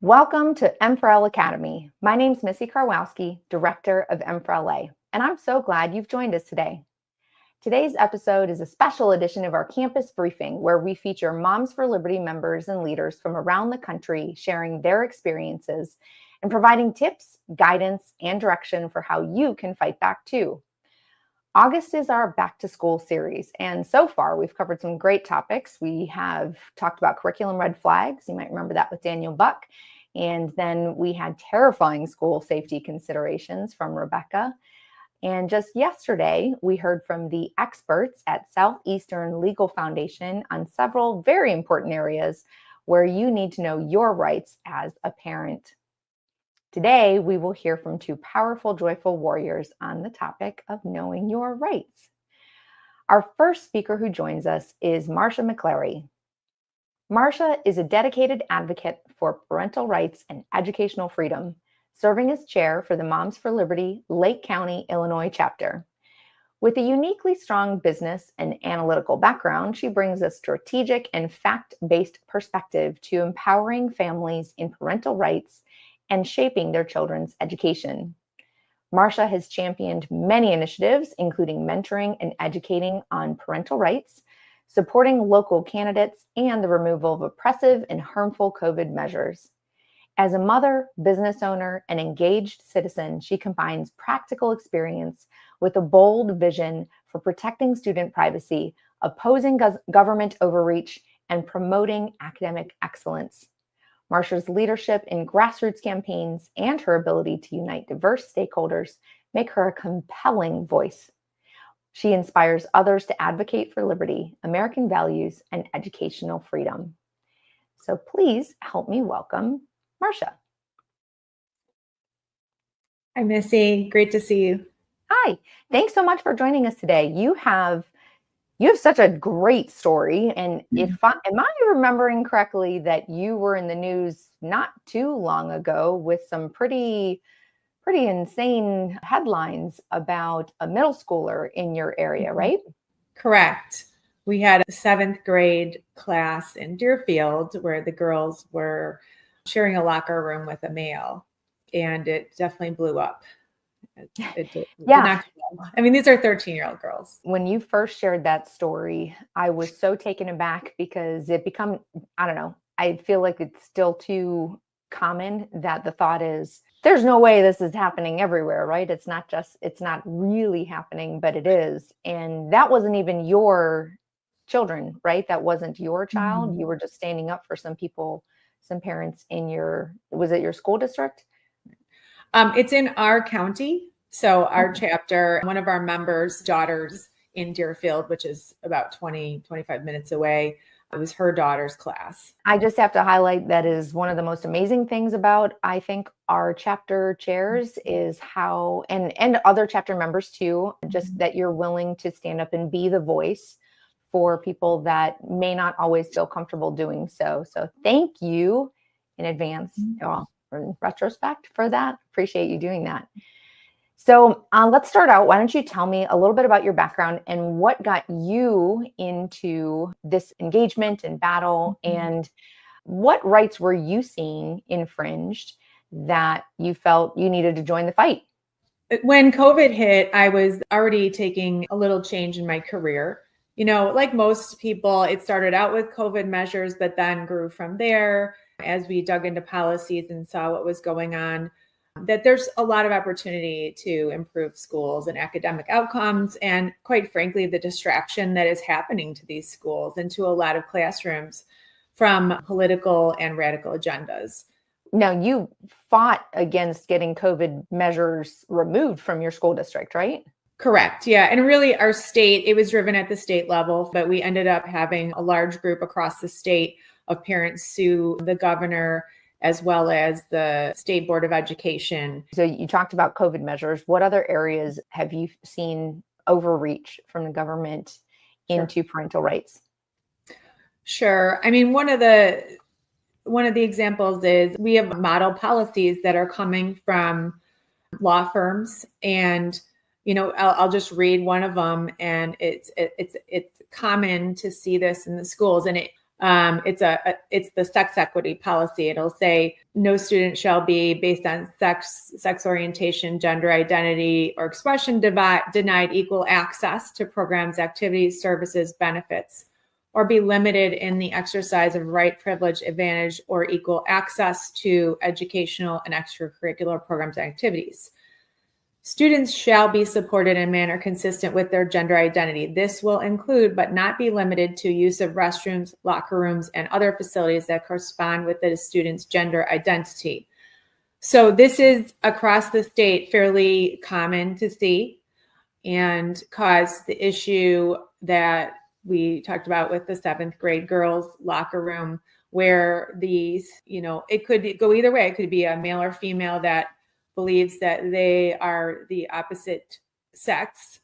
Welcome to M4L Academy. My name's Missy Karwowski, Director of M4LA, and I'm so glad you've joined us today. Today's episode is a special edition of our campus briefing where we feature Moms for Liberty members and leaders from around the country sharing their experiences and providing tips, guidance, and direction for how you can fight back too. August is our back to school series, and so far we've covered some great topics. We have talked about curriculum red flags. You might remember that with Daniel Buck. And then we had terrifying school safety considerations from Rebecca. And just yesterday, we heard from the experts at Southeastern Legal Foundation on several very important areas where you need to know your rights as a parent. Today, we will hear from two powerful, joyful warriors on the topic of knowing your rights. Our first speaker who joins us is Marsha McClary. Marsha is a dedicated advocate for parental rights and educational freedom, serving as chair for the Moms for Liberty Lake County, Illinois chapter. With a uniquely strong business and analytical background, she brings a strategic and fact-based perspective to empowering families in parental rights and shaping their children's education. Marsha has championed many initiatives, including mentoring and educating on parental rights, supporting local candidates, and the removal of oppressive and harmful COVID measures. As a mother, business owner, and engaged citizen, she combines practical experience with a bold vision for protecting student privacy, opposing government overreach, and promoting academic excellence. Marsha's leadership in grassroots campaigns and her ability to unite diverse stakeholders make her a compelling voice. She inspires others to advocate for liberty, American values, and educational freedom. So please help me welcome Marsha. Hi, Missy. Great to see you. Hi. Thanks so much for joining us today. You have such a great story. And am I remembering correctly that you were in the news not too long ago with some pretty insane headlines about a middle schooler in your area, right? Correct. We had a 7th grade class in Deerfield where the girls were sharing a locker room with a male, and it definitely blew up. Yeah. I mean, these are 13-year-old girls. When you first shared that story, I was so taken aback because I don't know, I feel like it's still too common that the thought is, there's no way this is happening everywhere, right? It's not really happening, but it is. And that wasn't even your children, right? That wasn't your child. You were just standing up for some people, some parents was it your school district? It's in our county. So our chapter, one of our members' daughters in Deerfield, which is about 25 minutes away, it was her daughter's class. I just have to highlight that is one of the most amazing things about, I think, our chapter chairs is how, and other chapter members too, just that you're willing to stand up and be the voice for people that may not always feel comfortable doing so. So thank you in advance, in retrospect for that. Appreciate you doing that. So let's start out. Why don't you tell me a little bit about your background and what got you into this engagement and battle, and what rights were you seeing infringed that you felt you needed to join the fight? When COVID hit, I was already taking a little change in my career. You know, like most people, it started out with COVID measures, but then grew from there as we dug into policies and saw what was going on, that there's a lot of opportunity to improve schools and academic outcomes. And quite frankly, the distraction that is happening to these schools and to a lot of classrooms from political and radical agendas. Now, you fought against getting COVID measures removed from your school district, right? Correct. Yeah. And really our state, it was driven at the state level, but we ended up having a large group across the state of parents sue the governor as well as the State Board of Education. So you talked about COVID measures. What other areas have you seen overreach from the government into parental rights? Sure. I mean, one of the examples is we have model policies that are coming from law firms, and I'll just read one of them, and it's common to see this in the schools, and It's the sex equity policy. It'll say no student shall be based on sex orientation, gender identity, or expression denied equal access to programs, activities, services, benefits, or be limited in the exercise of right, privilege, advantage, or equal access to educational and extracurricular programs and activities. Students shall be supported in a manner consistent with their gender identity. This will include, but not be limited to, use of restrooms, locker rooms, and other facilities that correspond with the student's gender identity. So this is across the state fairly common to see and cause the issue that we talked about with the 7th grade girls locker room, where these, it could go either way. It could be a male or female that believes that they are the opposite sex.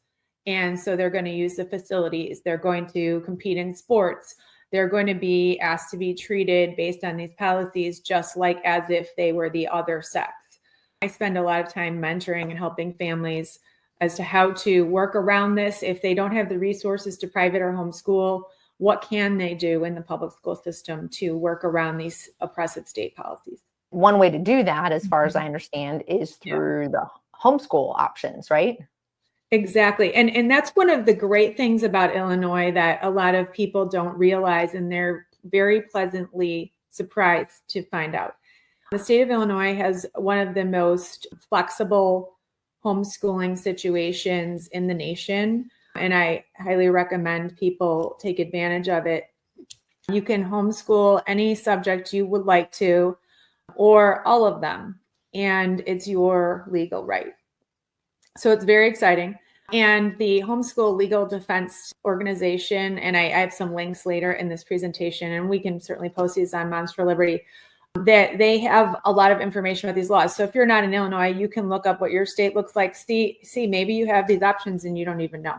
And so they're going to use the facilities. They're going to compete in sports. They're going to be asked to be treated based on these policies, just like as if they were the other sex. I spend a lot of time mentoring and helping families as to how to work around this. If they don't have the resources to private or homeschool, what can they do in the public school system to work around these oppressive state policies? One way to do that, as far as I understand, is through the homeschool options, right? Exactly. And that's one of the great things about Illinois that a lot of people don't realize, and they're very pleasantly surprised to find out. The state of Illinois has one of the most flexible homeschooling situations in the nation, and I highly recommend people take advantage of it. You can homeschool any subject you would like to, or all of them, and it's your legal right. So it's very exciting. And the Homeschool Legal Defense Organization, and I have some links later in this presentation, and we can certainly post these on Moms for Liberty, that they have a lot of information about these laws. So if you're not in Illinois, you can look up what your state looks like, see maybe you have these options and you don't even know.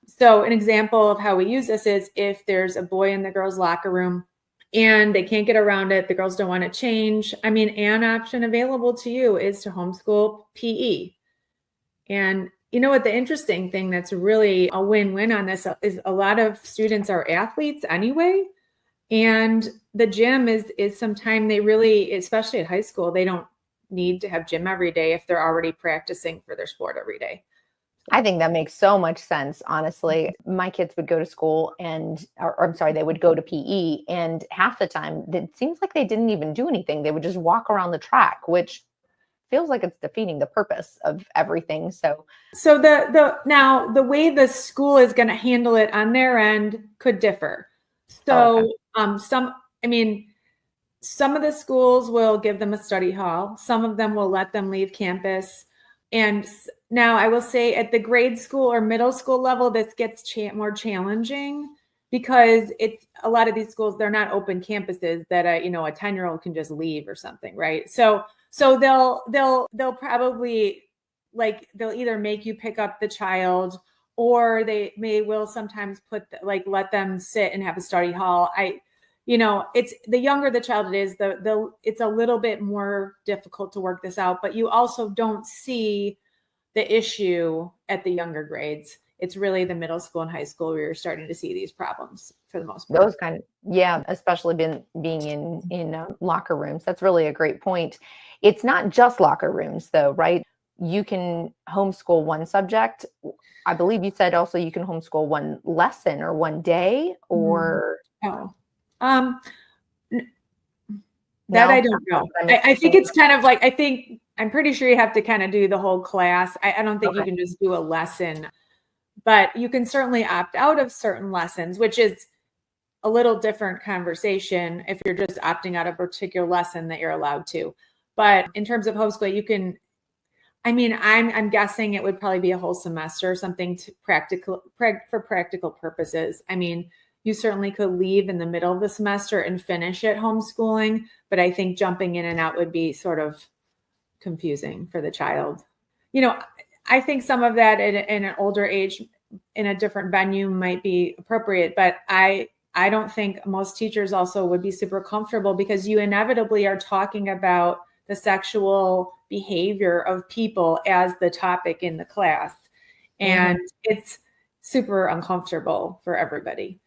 So an example of how we use this is if there's a boy in the girls' locker room and they can't get around it, the girls don't want to change. An option available to you is to homeschool PE. And you know what, the interesting thing that's really a win-win on this is a lot of students are athletes anyway. And the gym is sometime they really, especially at high school, they don't need to have gym every day if they're already practicing for their sport every day. I think that makes so much sense, honestly. My kids would go to school they would go to PE, and half the time it seems like they didn't even do anything. They would just walk around the track, which feels like it's defeating the purpose of everything. So the way the school is going to handle it on their end could differ. So some of the schools will give them a study hall. Some of them will let them leave campus. And now I will say at the grade school or middle school level, this gets more challenging because it's a lot of these schools, they're not open campuses that a 10-year-old can just leave or something, right? So they'll probably they'll either make you pick up the child, or they will sometimes let them sit and have a study hall. It's the younger the child it is, it's a little bit more difficult to work this out, but you also don't see the issue at the younger grades. It's really the middle school and high school where you're starting to see these problems for the most part. Those kind of, especially being in locker rooms. That's really a great point. It's not just locker rooms though, right? You can homeschool one subject. I believe you said also you can homeschool one lesson or one day, or that I don't know. I think it's kind of I'm pretty sure you have to kind of do the whole class. I don't think you can just do a lesson, but you can certainly opt out of certain lessons, which is a little different conversation if you're just opting out of a particular lesson that you're allowed to. But in terms of homeschool, you can, I'm guessing it would probably be a whole semester or something for practical purposes. You certainly could leave in the middle of the semester and finish it homeschooling, but I think jumping in and out would be sort of confusing for the child. I think some of that in an older age, in a different venue might be appropriate, but I don't think most teachers also would be super comfortable because you inevitably are talking about the sexual behavior of people as the topic in the class. And it's super uncomfortable for everybody.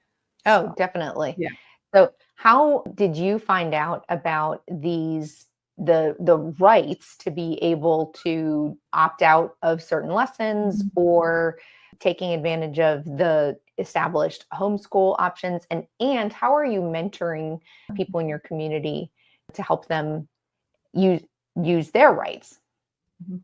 Oh, definitely. Yeah. So How did you find out about the rights to be able to opt out of certain lessons or taking advantage of the established homeschool options? And how are you mentoring people in your community to help them use their rights? Mhm.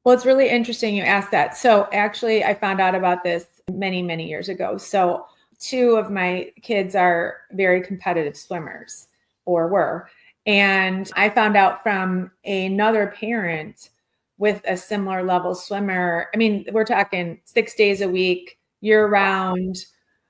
Well, it's really interesting you asked that. So actually, I found out about this many, many years ago. So two of my kids are very competitive swimmers, or were. And I found out from another parent with a similar level swimmer. I mean, we're talking 6 days a week, year round,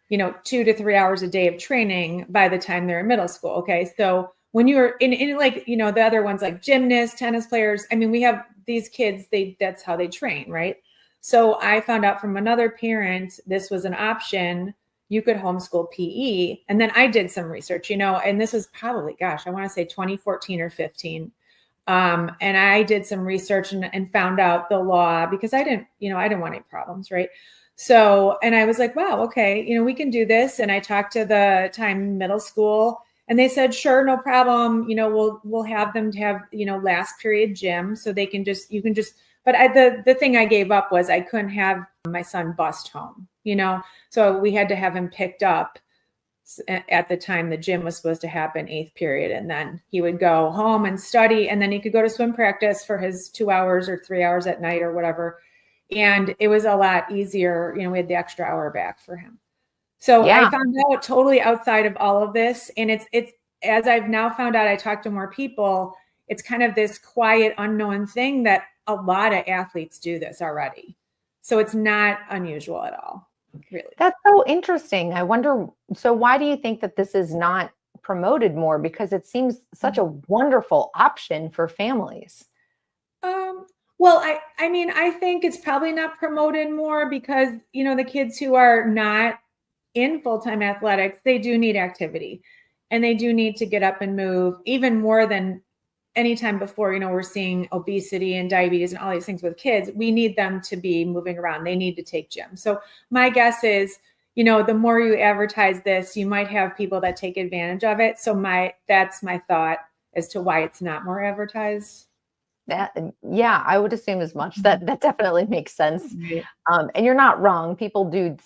2 to 3 hours a day of training by the time they're in middle school. Okay. So when you're in like, the other ones like gymnasts, tennis players, I mean, we have these kids, that's how they train, right? So I found out from another parent, this was an option. You could homeschool PE. And then I did some research, and this was probably, gosh, I want to say 2014 or 15. And I did some research and found out the law because I didn't want any problems, right? So, and I was like, wow, okay, we can do this. And I talked to the time middle school and they said, sure, no problem. We'll have them to have, last period gym so they can but the thing I gave up was I couldn't have my son bust home, so we had to have him picked up at the time the gym was supposed to happen, 8th period. And then he would go home and study, and then he could go to swim practice for his 2 hours or 3 hours at night or whatever. And it was a lot easier. We had the extra hour back for him. So Yeah. I found out totally outside of all of this. And it's as I've now found out, I talked to more people, it's kind of this quiet, unknown thing that a lot of athletes do this already. So it's not unusual at all, really. That's so interesting. I wonder, so why do you think that this is not promoted more? Because it seems such a wonderful option for families. Well, I mean, I think it's probably not promoted more because, the kids who are not in full-time athletics, they do need activity and they do need to get up and move even more than any time before. We're seeing obesity and diabetes and all these things with kids. We need them to be moving around. They need to take gym. So my guess is, the more you advertise this, you might have people that take advantage of it. So that's my thought as to why it's not more advertised. Yeah, I would assume as much. That definitely makes sense. Right. And you're not wrong.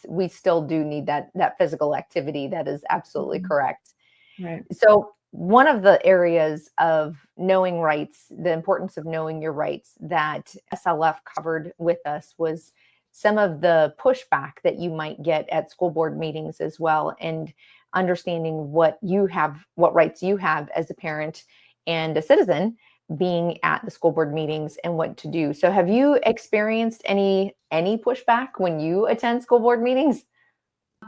We still do need that physical activity. That is absolutely correct. Right. So one of the areas of knowing rights, the importance of knowing your rights that SLF covered with us was some of the pushback that you might get at school board meetings as well, and understanding what rights you have as a parent and a citizen being at the school board meetings and what to do. So have you experienced any pushback when you attend school board meetings?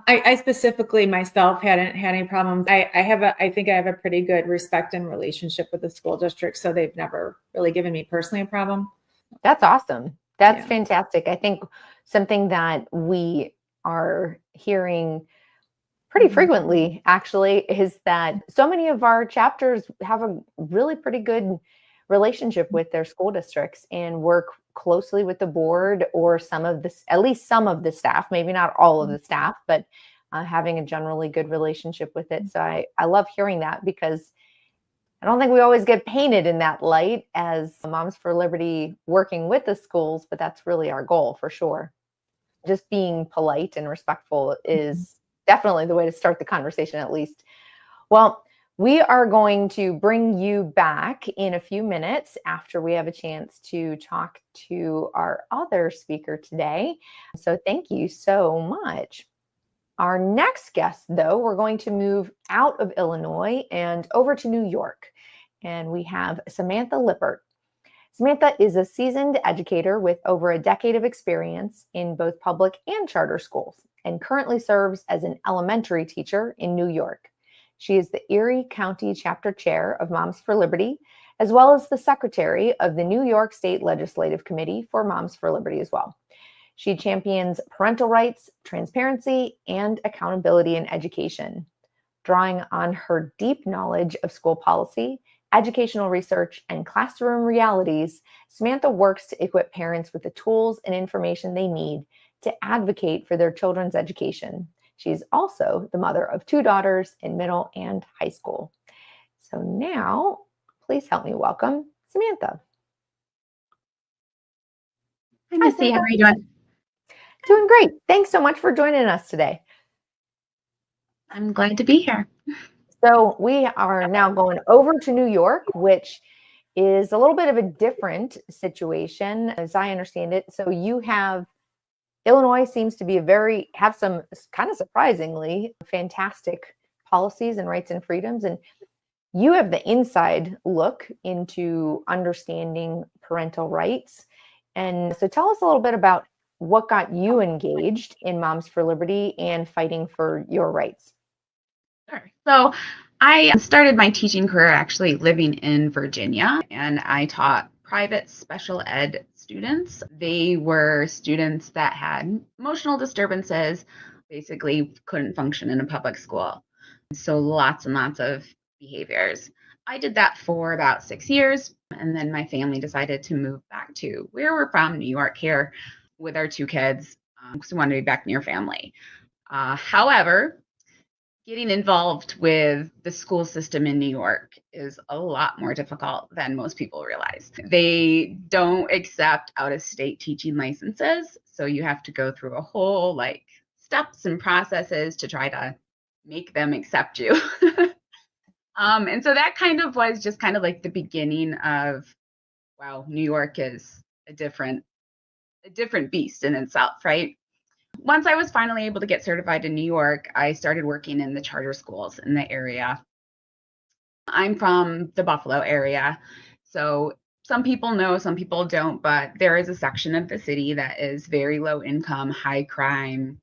I specifically myself hadn't had any problems. I think I have a pretty good respect and relationship with the school district. So they've never really given me personally a problem. That's awesome. That's fantastic. I think something that we are hearing pretty frequently actually is that so many of our chapters have a really pretty good relationship with their school districts and work closely with the board or at least some of the staff, maybe not all of the staff, but having a generally good relationship with it. So I love hearing that because I don't think we always get painted in that light as Moms for Liberty working with the schools, but that's really our goal for sure. Just being polite and respectful is definitely the way to start the conversation, at least. Well, we are going to bring you back in a few minutes after we have a chance to talk to our other speaker today. So thank you so much. Our next guest, though, we're going to move out of Illinois and over to New York. And we have Samantha Lippert. Samantha is a seasoned educator with over a decade of experience in both public and charter schools and currently serves as an elementary teacher in New York. She is the Erie County Chapter Chair of Moms for Liberty, as well as the Secretary of the New York State Legislative Committee for Moms for Liberty as well. She champions parental rights, transparency, and accountability in education. Drawing on her deep knowledge of school policy, educational research, and classroom realities, Samantha works to equip parents with the tools and information they need to advocate for their children's education. She's also the mother of 2 daughters in middle and high school. So now, please help me welcome Samantha. Hi, Missy. How are you doing? Doing great. Thanks so much for joining us today. I'm glad to be here. So we are now going over to New York, which is a little bit of a different situation, as I understand it. So you have Illinois seems to be have some kind of surprisingly fantastic policies and rights and freedoms. And you have the inside look into understanding parental rights. And so tell us a little bit about what got you engaged in Moms for Liberty and fighting for your rights. Sure. So I started my teaching career actually living in Virginia, and I taught private special ed students. They were students that had emotional disturbances, basically couldn't function in a public school. So lots and lots of behaviors. I did that for about 6 years, and then my family decided to move back to where we're from, New York, here with our 2 kids, because we wanted to be back near family. However, getting involved with the school system in New York is a lot more difficult than most people realize. They don't accept out-of-state teaching licenses, so you have to go through a whole steps and processes to try to make them accept you. And so that kind of was just kind of like the beginning of, wow, New York is a different beast in itself, right? Once I was finally able to get certified in New York, I started working in the charter schools in the area. I'm from the Buffalo area, so some people know, some people don't, but there is a section of the city that is very low income, high crime,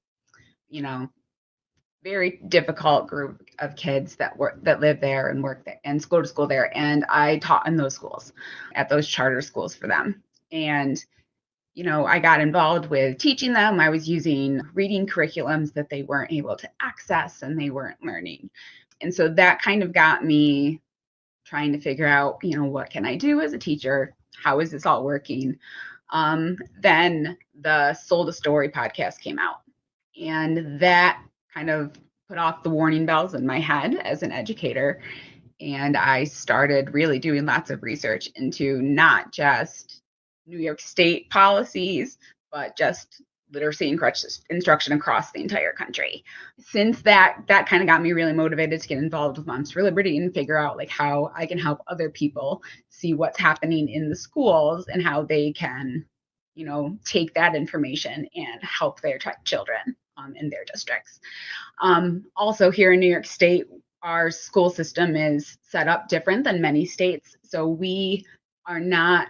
very difficult group of kids that live there and work there and go to school there. And I taught in those schools, at those charter schools for them. And I got involved with teaching them. I was using reading curriculums that they weren't able to access and they weren't learning. And so that kind of got me trying to figure out, what can I do as a teacher? How is this all working? Then the Sold a Story podcast came out, and that kind of put off the warning bells in my head as an educator. And I started really doing lots of research into not just New York State policies, but just literacy and instruction across the entire country. Since that kind of got me really motivated to get involved with Moms for Liberty and figure out how I can help other people see what's happening in the schools and how they can, take that information and help their children in their districts. Also here in New York State, our school system is set up different than many states. So our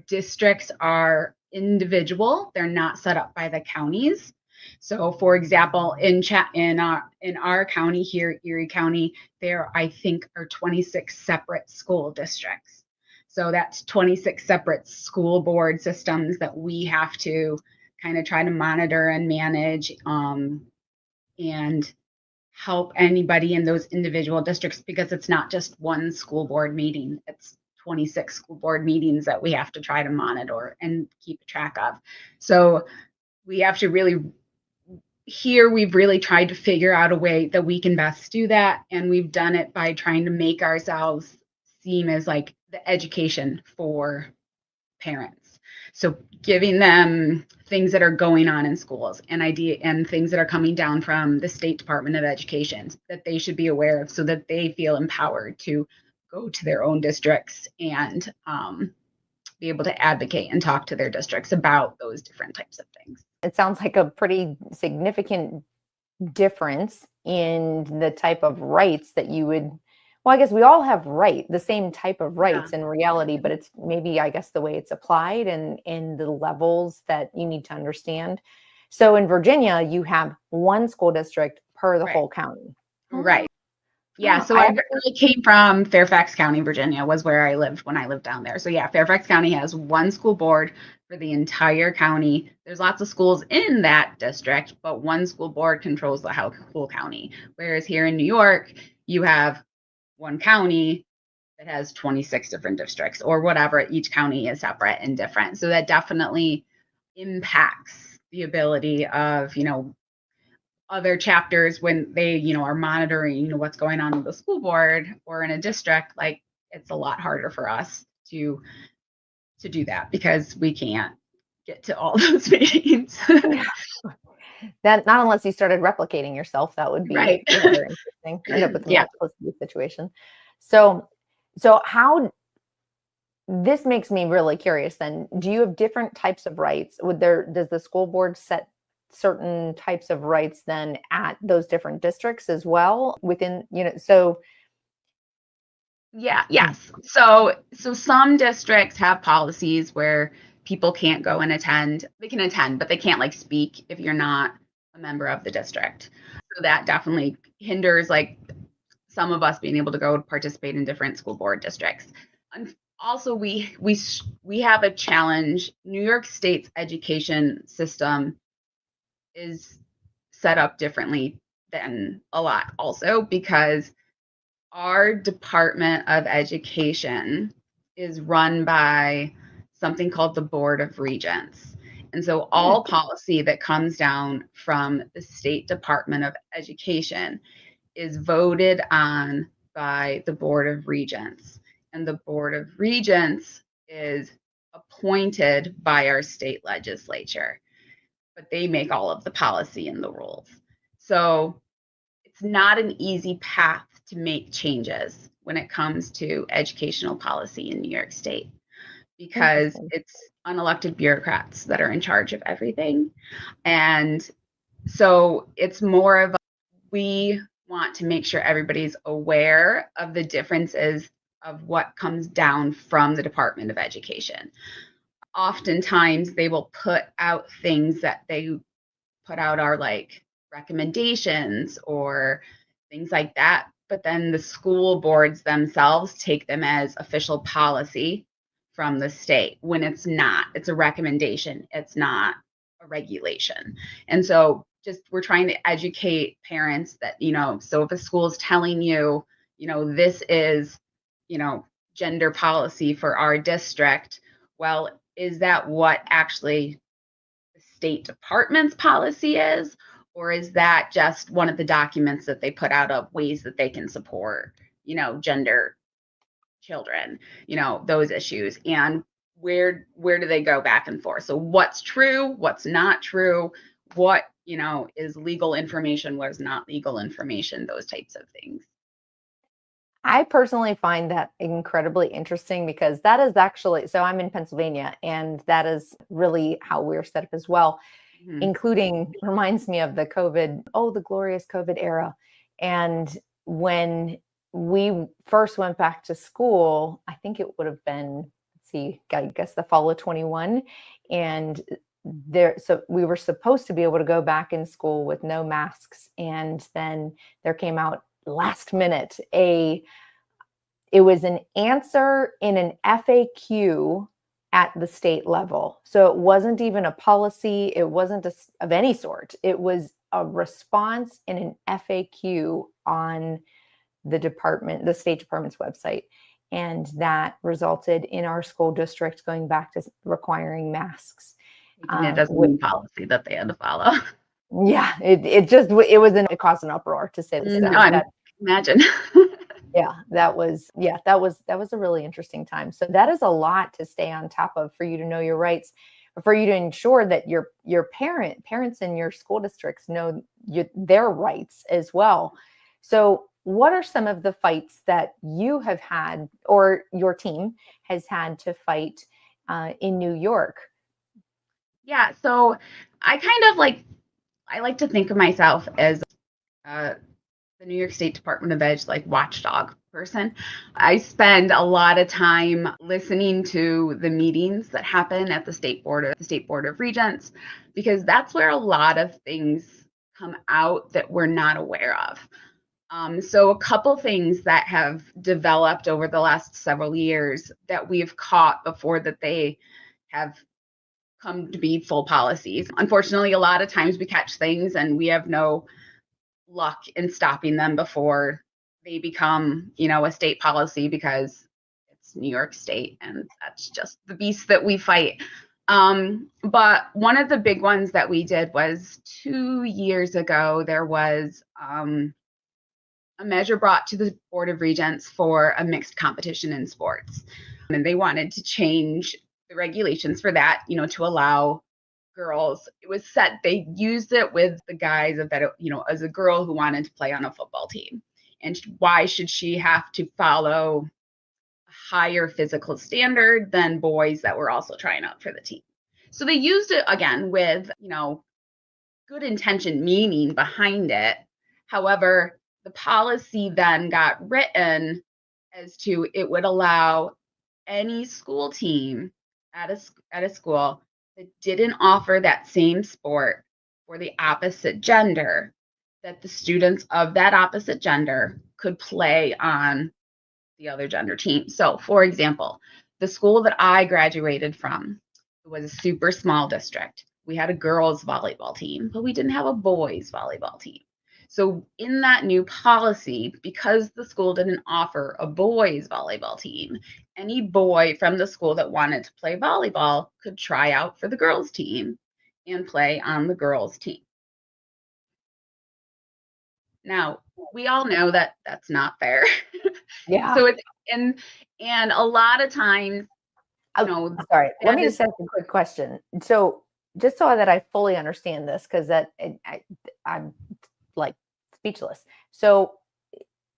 districts are individual. They're not set up by the counties. So for example, in our county here, Erie County, there I think are 26 separate school districts. So that's 26 separate school board systems that we have to kind of try to monitor and manage and help anybody in those individual districts, because it's not just one school board meeting. It's 26 school board meetings that we have to try to monitor and keep track of. So we have to we've really tried to figure out a way that we can best do that. And we've done it by trying to make ourselves seem as like the education for parents. So giving them things that are going on in schools and things that are coming down from the State Department of Education that they should be aware of, so that they feel empowered to go to their own districts and be able to advocate and talk to their districts about those different types of things. It sounds like a pretty significant difference in the type of rights that you would. Well, I guess we all have the same type of rights in reality, but it's maybe, I guess, the way it's applied and the levels that you need to understand. So in Virginia, you have one school district per the whole county. Right. Yeah. So I really came from Fairfax County, Virginia, was where I lived when I lived down there. So yeah, Fairfax County has one school board for the entire county. There's lots of schools in that district, but one school board controls the whole county. Whereas here in New York, you have one county that has 26 different districts or whatever. Each county is separate and different. So that definitely impacts the ability of, other chapters when they, are monitoring, what's going on with the school board or in a district, like it's a lot harder for us to do that because we can't get to all those meetings. That not unless you started replicating yourself, that would be right. Very interesting. End up with a Yeah. multiplicity situation. So how this makes me really curious then. Do you have different types of rights? Does the school board set certain types of rights then at those different districts as well within, Yeah, yes. So some districts have policies where people can't go and attend. They can attend, but they can't like speak if you're not a member of the district. So that definitely hinders like some of us being able to go participate in different school board districts. And also we have a challenge. New York State's education system is set up differently than a lot also because our Department of Education is run by something called the Board of Regents. And so all policy that comes down from the State Department of Education is voted on by the Board of Regents. And the Board of Regents is appointed by our state legislature, but they make all of the policy and the rules. So it's not an easy path to make changes when it comes to educational policy in New York State because it's unelected bureaucrats that are in charge of everything. And so it's more of we want to make sure everybody's aware of the differences of what comes down from the Department of Education. Oftentimes they will put out things that they put out are like recommendations or things like that. But then the school boards themselves take them as official policy from the state when it's not. It's a recommendation. It's not a regulation. And so just we're trying to educate parents that, so if a school is telling you, this is, gender policy for our district, well, is that what actually the State Department's policy is? Or is that just one of the documents that they put out of ways that they can support, gender children, those issues? And where do they go back and forth? So what's true, what's not true, what, is legal information, what is not legal information, those types of things. I personally find that incredibly interesting because that is actually, so I'm in Pennsylvania and that is really how we're set up as well, including reminds me of the glorious COVID era. And when we first went back to school, I think it would have been, I guess the fall of 21. And so we were supposed to be able to go back in school with no masks. And then there came out last minute it was an answer in an FAQ at the state level. So it wasn't even a policy. It wasn't of any sort. It was a response in an FAQ on the State Department's website. And that resulted in our school district going back to requiring masks. It doesn't mean policy that they had to follow. Yeah, it caused an uproar, to say the least. Imagine. That was a really interesting time. So that is a lot to stay on top of for you to know your rights, for you to ensure that your parents in your school districts know their rights as well. So what are some of the fights that you have had or your team has had to fight in New York? Yeah, so I like to think of myself as the New York State Department of Ed, like watchdog person. I spend a lot of time listening to the meetings that happen at the State Board of Regents, because that's where a lot of things come out that we're not aware of. So a couple things that have developed over the last several years that we've caught before that they have come to be full policies. Unfortunately, a lot of times we catch things and we have no luck in stopping them before they become, a state policy because it's New York State and that's just the beast that we fight. But one of the big ones that we did was 2 years ago, there was a measure brought to the Board of Regents for a mixed competition in sports. And they wanted to change the regulations for that, to allow girls. It was set, they used it with the guise of that, as a girl who wanted to play on a football team. And why should she have to follow a higher physical standard than boys that were also trying out for the team? So they used it again with, good intention meaning behind it. However, the policy then got written as to it would allow any school team at a school that didn't offer that same sport for the opposite gender, that the students of that opposite gender could play on the other gender team. So, for example, the school that I graduated from was a super small district. We had a girls' volleyball team, but we didn't have a boys' volleyball team. So in that new policy, because the school didn't offer a boys' volleyball team, any boy from the school that wanted to play volleyball could try out for the girls' team and play on the girls' team. Now, we all know that that's not fair. Yeah. So it's and a lot of times, Sorry, let me just ask a quick question. So just so that I fully understand this, because I'm like speechless. So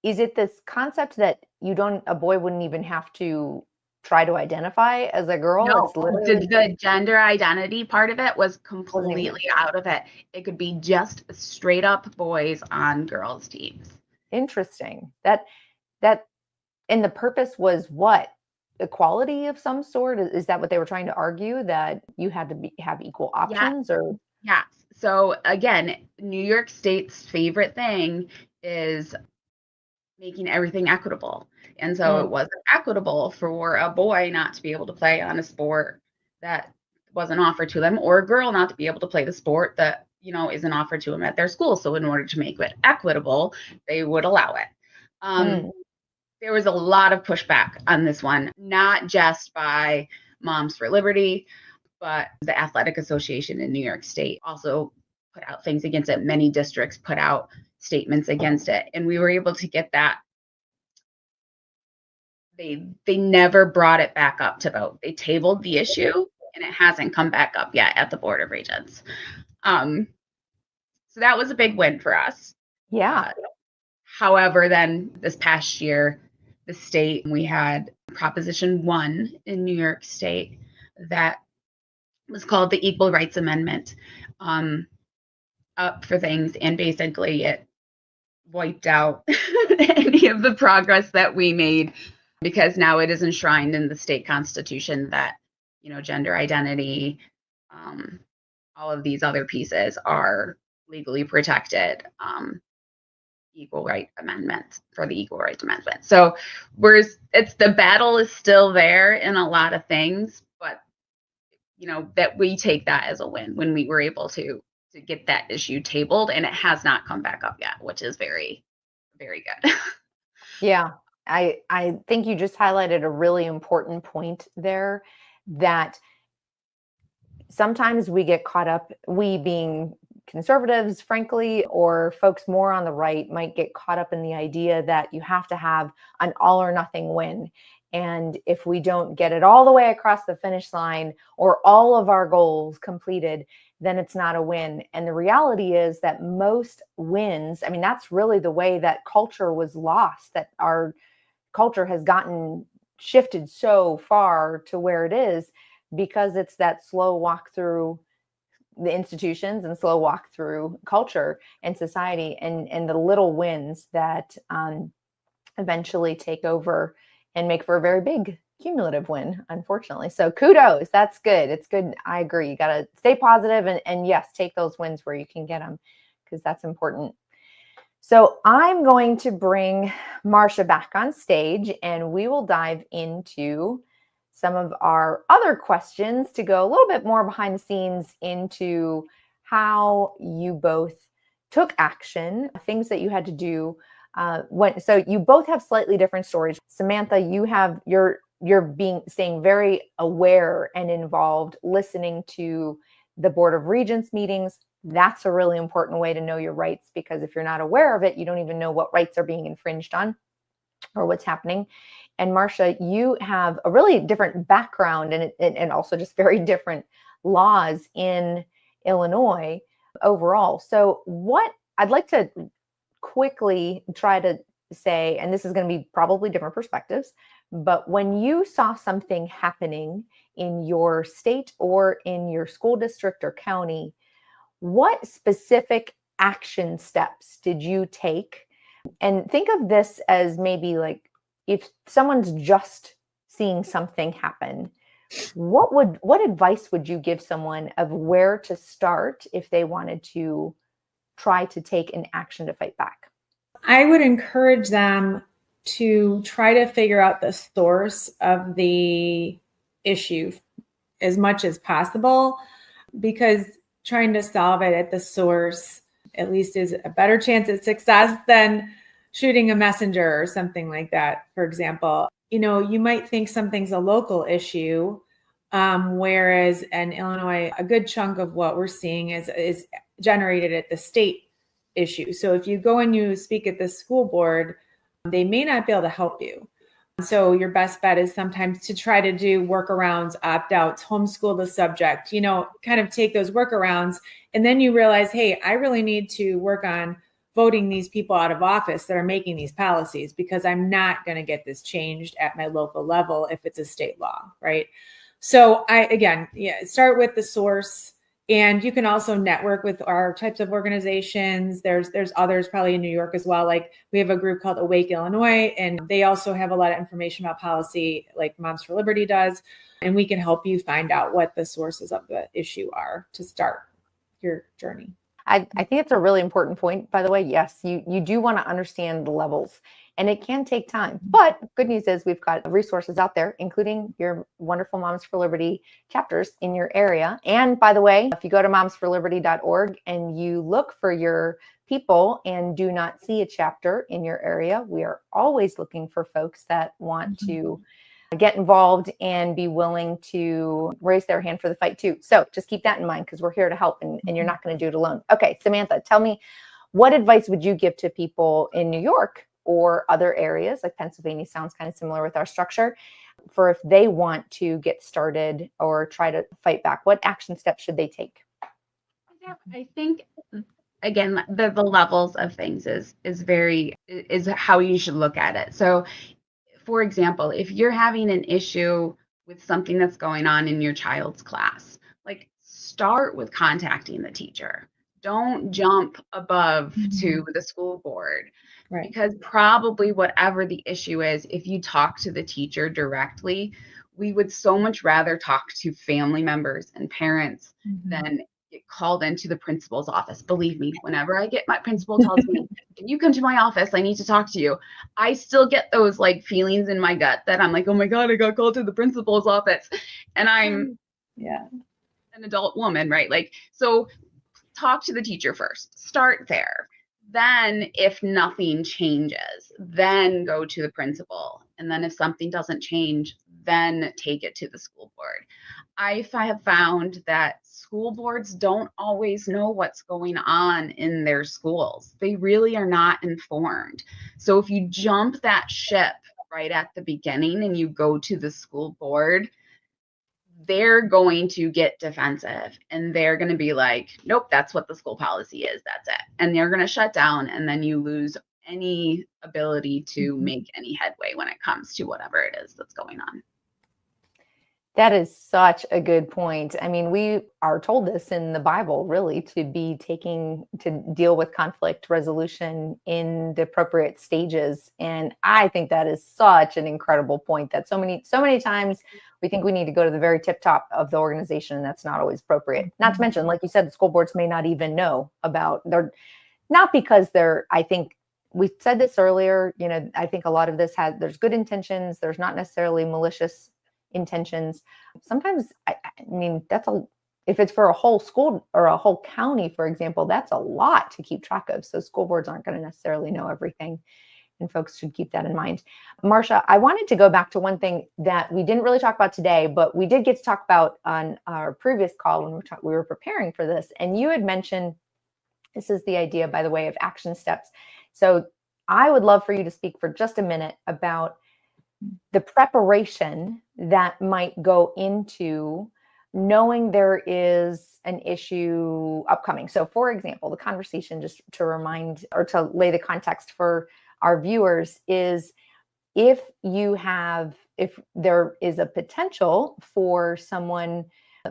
is it this concept that a boy wouldn't even have to try to identify as a girl? No, It's literally the gender identity part of it was completely out of it. It could be just straight up boys on girls' teams. interesting. That and the purpose was what? Equality of some sort? Is that what they were trying to argue, that you had to have equal options? Or yes. So again, New York State's favorite thing is making everything equitable. And so it wasn't equitable for a boy not to be able to play on a sport that wasn't offered to them, or a girl not to be able to play the sport that, isn't offered to them at their school. So in order to make it equitable, they would allow it. There was a lot of pushback on this one, not just by Moms for Liberty, but the Athletic Association in New York State also put out things against it. Many districts put out statements against it. And we were able to get that. They never brought it back up to vote. They tabled the issue, and it hasn't come back up yet at the Board of Regents. So that was a big win for us. yeah. However, then this past year, the state, we had Proposition 1 in New York State that was called the Equal Rights Amendment, up for things, and basically it wiped out any of the progress that we made, because now it is enshrined in the state constitution that, gender identity, all of these other pieces are legally protected. Equal Right Amendment for the Equal Rights Amendment. So the battle is still there in a lot of things, but that we take that as a win when we were able to get that issue tabled, and it has not come back up yet, which is very, very good. Yeah. I think you just highlighted a really important point there, that sometimes we get caught up, we being conservatives, frankly, or folks more on the right might get caught up in the idea that you have to have an all or nothing win. And if we don't get it all the way across the finish line or all of our goals completed, then it's not a win. And the reality is that most wins, I mean, that's really the way that culture was lost, that our culture has gotten shifted so far to where it is, because it's that slow walk through the institutions and slow walk through culture and society, and the little wins that eventually take over and make for a very big cumulative win, unfortunately. So kudos, that's good. It's good. I agree. You got to stay positive and yes, take those wins where you can get them, because that's important. So I'm going to bring Marsha back on stage, and we will dive into some of our other questions to go a little bit more behind the scenes into how you both took action, things that you had to do. So you both have slightly different stories. Samantha, you have your you're staying very aware and involved, listening to the Board of Regents meetings. That's a really important way to know your rights, because if you're not aware of it, you don't even know what rights are being infringed on or what's happening. And Marsha, you have a really different background and also just very different laws in Illinois overall. So what I'd like to quickly try to say, and this is going to be probably different perspectives, but when you saw something happening in your state or in your school district or county, what specific action steps did you take? And think of this as maybe like if someone's just seeing something happen, what advice would you give someone of where to start if they wanted to try to take an action to fight back? I would encourage them to try to figure out the source of the issue as much as possible, because trying to solve it at the source at least is a better chance at success than shooting a messenger or something like that. For example, you might think something's a local issue, whereas in Illinois, a good chunk of what we're seeing is generated at the state issue. So if you go and you speak at the school board, they may not be able to help you. So your best bet is sometimes to try to do workarounds, opt-outs, homeschool the subject, kind of take those workarounds. And then you realize, hey, I really need to work on voting these people out of office that are making these policies, because I'm not going to get this changed at my local level if it's a state law, right? So start with the source. And you can also network with our types of organizations. There's others probably in New York as well. Like we have a group called Awake Illinois, and they also have a lot of information about policy like Moms for Liberty does. And we can help you find out what the sources of the issue are to start your journey. I think it's a really important point, by the way. Yes, you do want to understand the levels, and it can take time. But good news is we've got resources out there, including your wonderful Moms for Liberty chapters in your area. And by the way, if you go to momsforliberty.org and you look for your people and do not see a chapter in your area, we are always looking for folks that want to get involved and be willing to raise their hand for the fight too. So just keep that in mind, because we're here to help, and you're not going to do it alone. Okay, Samantha, tell me, what advice would you give to people in New York or other areas, like Pennsylvania sounds kind of similar with our structure, for if they want to get started or try to fight back? What action steps should they take? Yeah, I think, again, the levels of things is how you should look at it. So for example, if you're having an issue with something that's going on in your child's class, like start with contacting the teacher. Don't jump above to the school board, right? Because probably whatever the issue is, if you talk to the teacher directly, we would so much rather talk to family members and parents than get called into the principal's office. Believe me, whenever my principal tells me, can you come to my office? I need to talk to you. I still get those like feelings in my gut that I'm like, oh my God, I got called to the principal's office. And I'm an adult woman, right? Like, so talk to the teacher first, start there. Then if nothing changes, then go to the principal. And then if something doesn't change, then take it to the school board. I have found that school boards don't always know what's going on in their schools. They really are not informed. So if you jump that ship right at the beginning and you go to the school board, they're going to get defensive and they're going to be like, nope, that's what the school policy is. That's it. And they're going to shut down, and then you lose any ability to make any headway when it comes to whatever it is that's going on. That is such a good point. I mean, we are told this in the Bible, really, to deal with conflict resolution in the appropriate stages. And I think that is such an incredible point, that so many times we think we need to go to the very tip top of the organization, and that's not always appropriate. Not to mention, like you said, the school boards may not even know about, I think we said this earlier, I think a lot of this there's good intentions. There's not necessarily malicious intentions. Sometimes, I mean, if it's for a whole school or a whole county, for example, that's a lot to keep track of. So school boards aren't going to necessarily know everything. and folks should keep that in mind. Marsha, I wanted to go back to one thing that we didn't really talk about today, but we did get to talk about on our previous call when we were preparing for this. And you had mentioned, this is the idea, by the way, of action steps. So I would love for you to speak for just a minute about the preparation that might go into knowing there is an issue upcoming. So for example, the conversation, just to remind or to lay the context for our viewers, is if there is a potential for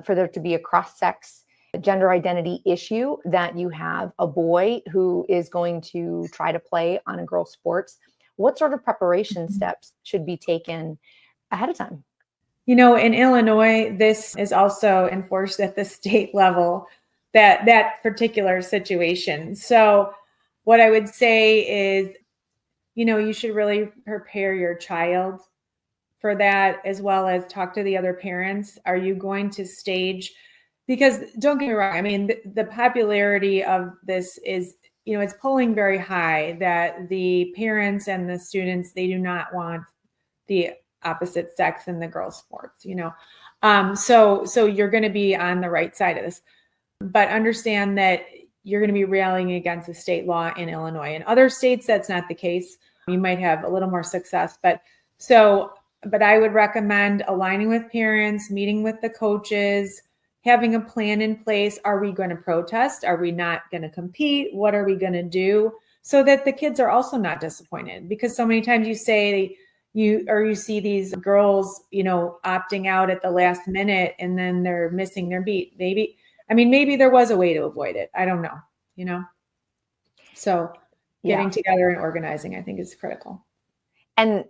there to be a cross-sex gender identity issue, that you have a boy who is going to try to play on a girl's sports, what sort of preparation steps should be taken ahead of time? In Illinois, this is also enforced at the state level, that particular situation. So what I would say is, you should really prepare your child for that, as well as talk to the other parents. Are you going to stage? Because don't get me wrong, I mean, the popularity of this is, it's polling very high that the parents and the students, they do not want the opposite sex in the girls' sports, so you're going to be on the right side of this, but understand that you're going to be rallying against a state law in Illinois. In other states, that's not the case. You might have a little more success, but I would recommend aligning with parents, meeting with the coaches, having a plan in place. Are we going to protest? Are we not going to compete? What are we going to do? So that the kids are also not disappointed, because so many times you see these girls, opting out at the last minute and then they're missing their beat. Maybe there was a way to avoid it. I don't know, So getting together and organizing, I think, is critical. And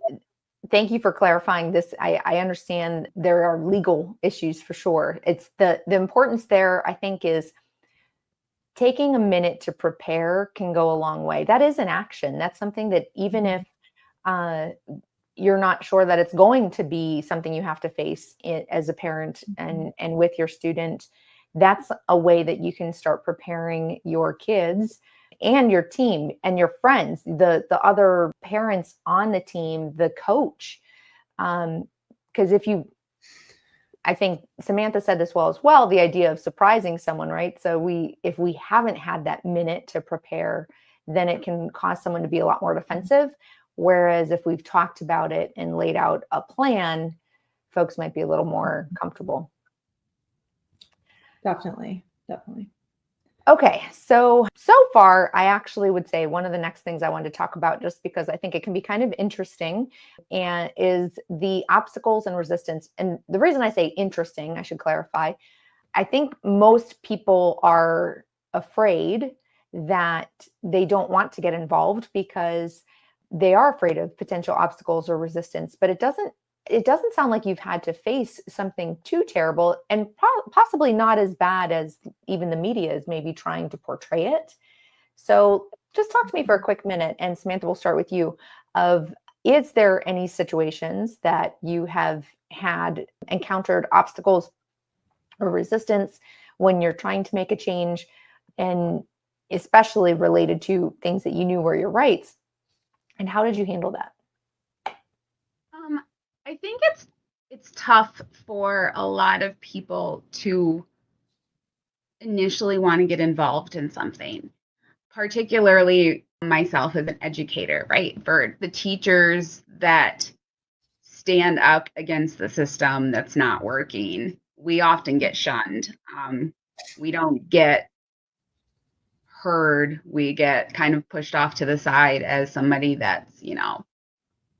thank you for clarifying this. I understand there are legal issues for sure. It's the importance there, I think, is taking a minute to prepare can go a long way. That is an action. That's something that even if you're not sure that it's going to be something you have to face as a parent and with your student, that's a way that you can start preparing your kids and your team and your friends, the other parents on the team, the coach. Because I think Samantha said this well as well, the idea of surprising someone, right? So if we haven't had that minute to prepare, then it can cause someone to be a lot more defensive. Whereas if we've talked about it and laid out a plan, folks might be a little more comfortable. Definitely. Okay, so far, I actually would say one of the next things I wanted to talk about, just because I think it can be kind of interesting, and is the obstacles and resistance. And the reason I say interesting, I should clarify, I think most people are afraid that they don't want to get involved because they are afraid of potential obstacles or resistance, but it doesn't sound like you've had to face something too terrible, and possibly not as bad as even the media is maybe trying to portray it. So just talk to me for a quick minute, and Samantha, we'll start with you, is there any situations that you have encountered obstacles or resistance when you're trying to make a change, and especially related to things that you knew were your rights? And how did you handle that? I think it's tough for a lot of people to initially want to get involved in something, particularly myself as an educator, right? For the teachers that stand up against the system that's not working, we often get shunned. We don't get heard. We get kind of pushed off to the side as somebody that's,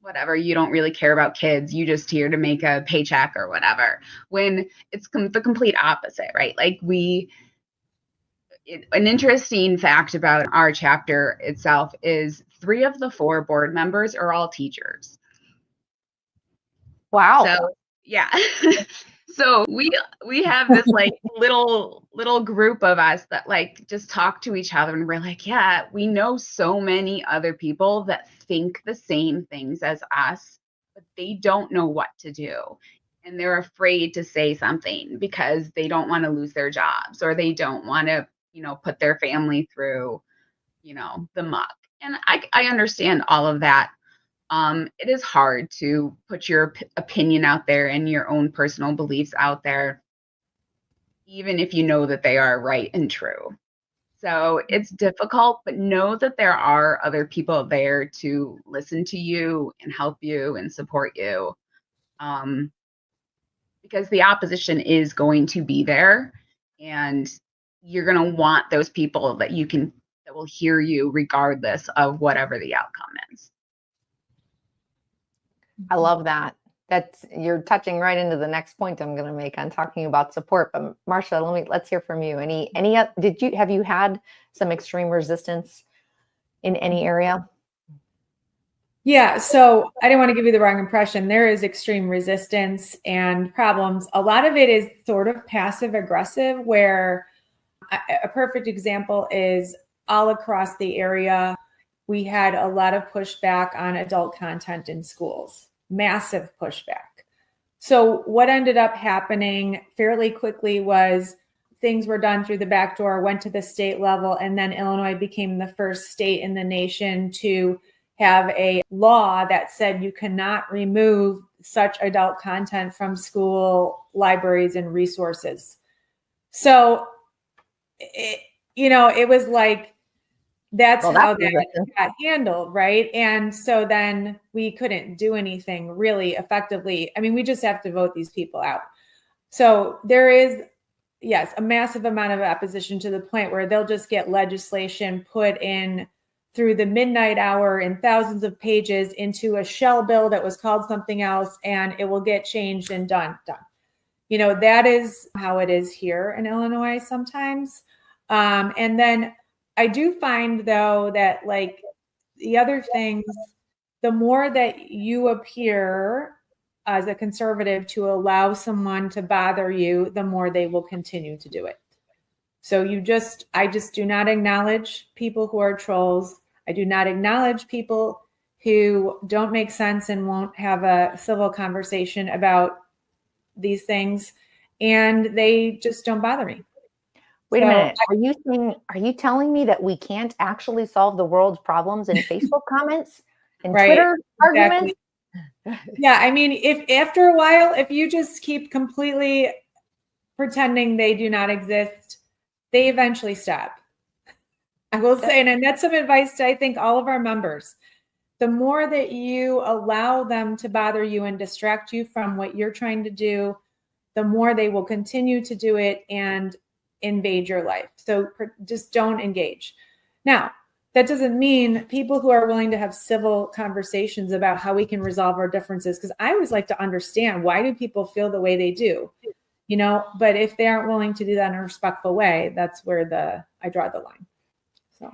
whatever, you don't really care about kids, you just here to make a paycheck or whatever, when it's the complete opposite, right? Like an interesting fact about our chapter itself is 3 of the 4 board members are all teachers. Wow. So yeah. So we have this like little group of us that like just talk to each other, and we're like, yeah, we know so many other people that think the same things as us, but they don't know what to do. And they're afraid to say something because they don't want to lose their jobs, or they don't want to, put their family through, the muck. And I understand all of that. It is hard to put your opinion out there and your own personal beliefs out there, even if you know that they are right and true. So it's difficult, but know that there are other people there to listen to you and help you and support you. Um, because the opposition is going to be there, and you're going to want those people that will hear you regardless of whatever the outcome is. I love that. You're touching right into the next point I'm going to make on talking about support. But Marsha, let's hear from you. Have you had some extreme resistance in any area? Yeah, so I didn't want to give you the wrong impression. There is extreme resistance and problems. A lot of it is sort of passive aggressive, where a perfect example is all across the area, we had a lot of pushback on adult content in schools, massive pushback. So what ended up happening fairly quickly was things were done through the back door, went to the state level, and then Illinois became the first state in the nation to have a law that said you cannot remove such adult content from school libraries and resources. So, it was like, that's how that got handled, right? And so then we couldn't do anything really effectively. I mean, we just have to vote these people out. So there is, yes, a massive amount of opposition to the point where they'll just get legislation put in through the midnight hour in thousands of pages into a shell bill that was called something else, and it will get changed and done. That is how it is here in Illinois sometimes. And then I do find, though, that like the other things, the more that you appear as a conservative to allow someone to bother you, the more they will continue to do it. So I just do not acknowledge people who are trolls. I do not acknowledge people who don't make sense and won't have a civil conversation about these things, and they just don't bother me. Wait a minute. Are you telling me that we can't actually solve the world's problems in Facebook comments and right, Twitter arguments? Yeah, I mean, if after a while, if you just keep completely pretending they do not exist, they eventually stop. I will say, and that's some advice to, I think, all of our members. The more that you allow them to bother you and distract you from what you're trying to do, the more they will continue to do it and invade your life. So just don't engage. Now, that doesn't mean people who are willing to have civil conversations about how we can resolve our differences, because I always like to understand, why do people feel the way they do? But if they aren't willing to do that in a respectful way, that's where I draw the line. So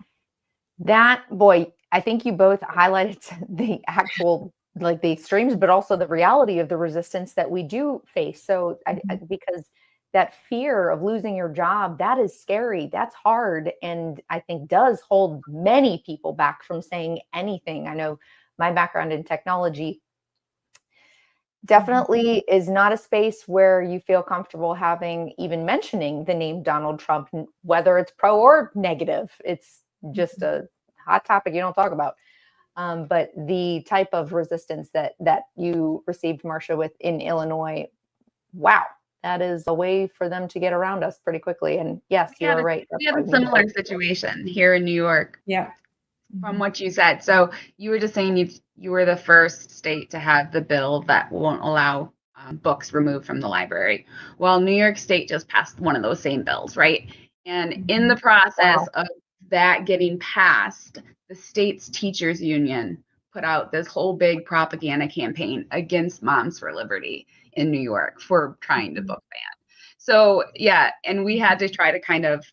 I think you both highlighted the actual, like the extremes, but also the reality of the resistance that we do face. So because that fear of losing your job, that is scary. That's hard. And I think does hold many people back from saying anything. I know my background in technology definitely is not a space where you feel comfortable even mentioning the name Donald Trump, whether it's pro or negative. It's just a hot topic you don't talk about. But the type of resistance that you received, Marsha, with in Illinois, wow, that is a way for them to get around us pretty quickly. And yes, you're right. We had a similar situation here in New York. Yeah. From what you said. So you were just saying you were the first state to have the bill that won't allow books removed from the library. Well, New York State just passed one of those same bills, right? And in the process of that getting passed, the state's teachers union put out this whole big propaganda campaign against Moms for Liberty in New York for trying to book ban. So yeah, and we had to try to kind of,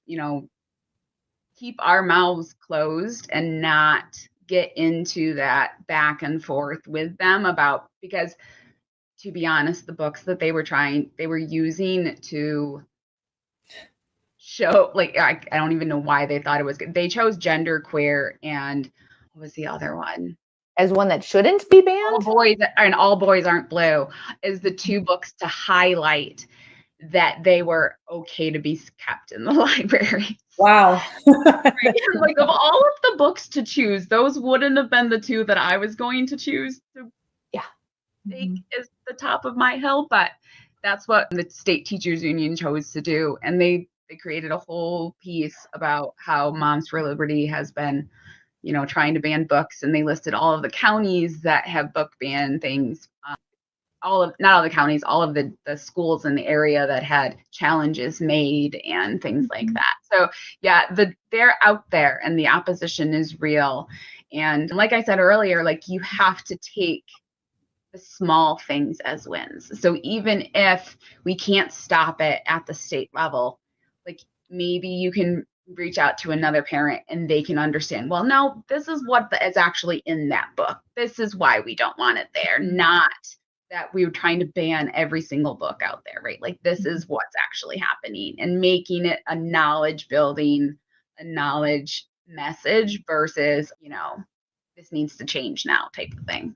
keep our mouths closed and not get into that back and forth with them because to be honest, the books that they were using to show, like, I don't even know why they thought it was good. They chose gender queer and what was the other one? As one that shouldn't be banned? All Boys Aren't Blue is the two books to highlight that they were okay to be kept in the library. Wow. Right. And like of all of the books to choose, those wouldn't have been the two that I was going to choose to take as the top of my hill, but that's what the state teachers union chose to do. And they created a whole piece about how Moms for Liberty has been, trying to ban books, and they listed all of the counties that have book ban things. Not all the counties, all of the schools in the area that had challenges made and things like that. So yeah, they're out there and the opposition is real. And like I said earlier, like you have to take the small things as wins. So even if we can't stop it at the state level, like maybe you can reach out to another parent and they can understand, well, no, this is what is actually in that book. This is why we don't want it there, not that we were trying to ban every single book out there, right? Like this is what's actually happening, and making it a knowledge building, a knowledge message versus, this needs to change now type of thing.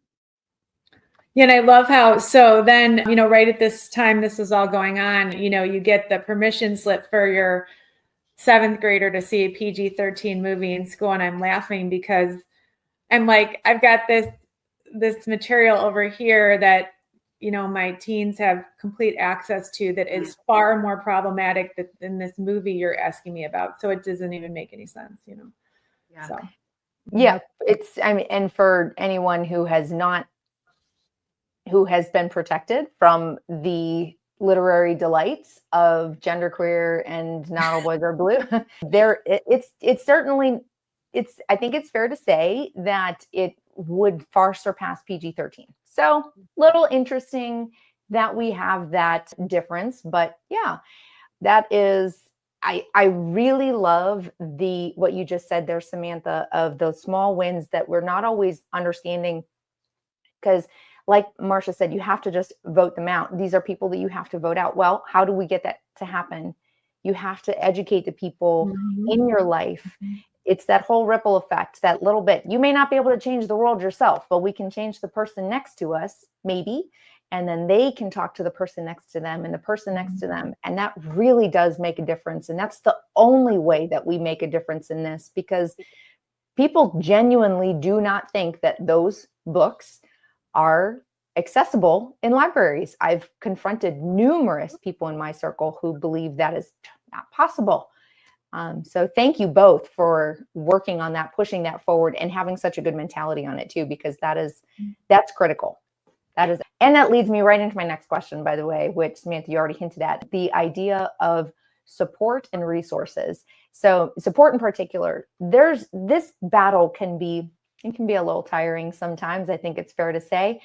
Yeah, and I love how, so then, right at this time, this is all going on, you get the permission slip for your 7th grader to see a PG-13 movie in school. And I'm laughing because I'm like, I've got this material over here that, my teens have complete access to that is far more problematic than this movie you're asking me about. So it doesn't even make any sense, Yeah. So. Yeah, and for anyone who has been protected from the literary delights of genderqueer and Not All Boys Are Blue, it's certainly, I think it's fair to say that it would far surpass PG-13. So little interesting that we have that difference, but yeah, that is, I really love what you just said there, Samantha, of those small wins that we're not always understanding, because like Marsha said, you have to just vote them out. These are people that you have to vote out. Well, how do we get that to happen? You have to educate the people in your life. It's that whole ripple effect, that little bit. You may not be able to change the world yourself, but we can change the person next to us, maybe. And then they can talk to the person next to them and the person next to them. And that really does make a difference. And that's the only way that we make a difference in this, because people genuinely do not think that those books are accessible in libraries. I've confronted numerous people in my circle who believe that is not possible. So thank you both for working on that, pushing that forward, and having such a good mentality on it too, because that's critical. And that leads me right into my nenext question, by the way, which Samantha, you already hinted at, the idea of support and resources. So support in particular, this battle can be a little tiring sometimes. I think it's fair to say.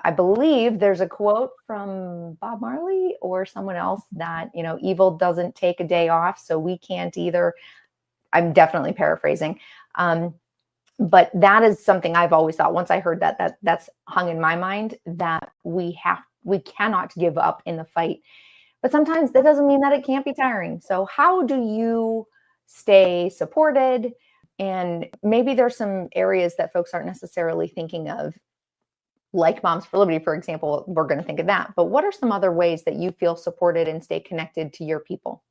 I believe there's a quote from Bob Marley or someone else that, evil doesn't take a day off. So we can't either. I'm definitely paraphrasing. But that is something I've always thought. Once I heard that's hung in my mind, that we cannot give up in the fight. But sometimes that doesn't mean that it can't be tiring. So how do you stay supported? And maybe there's some areas that folks aren't necessarily thinking of, like Moms for Liberty, for example. We're going to think of that. But what are some other ways that you feel supported and stay connected to your people?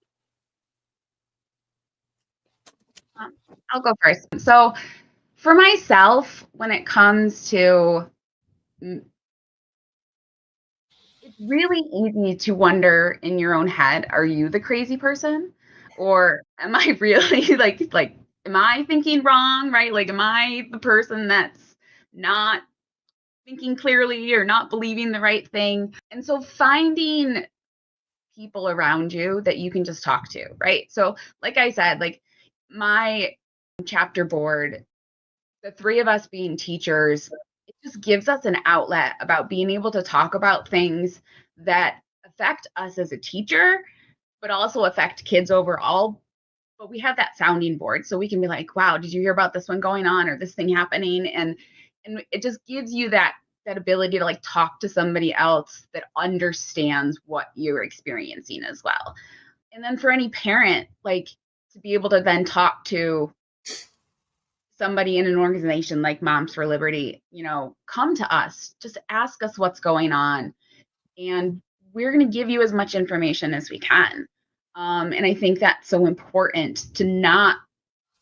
I'll go first. So for myself, when it comes to, it's really easy to wonder in your own head, are you the crazy person? Or am I really like, am I thinking wrong, right? Like, am I the person that's not thinking clearly or not believing the right thing? And so finding people around you that you can just talk to, right? So like I said, like my chapter board, the 3 of us being teachers, it just gives us an outlet about being able to talk about things that affect us as a teacher, but also affect kids overall. But we have that sounding board, so we can be like, wow, did you hear about this one going on or this thing happening? And it just gives you that ability to like talk to somebody else that understands what you're experiencing as well. And then for any parent, like to be able to then talk to somebody in an organization like Moms for Liberty, come to us, just ask us what's going on. And we're going to give you as much information as we can. And I think that's so important to not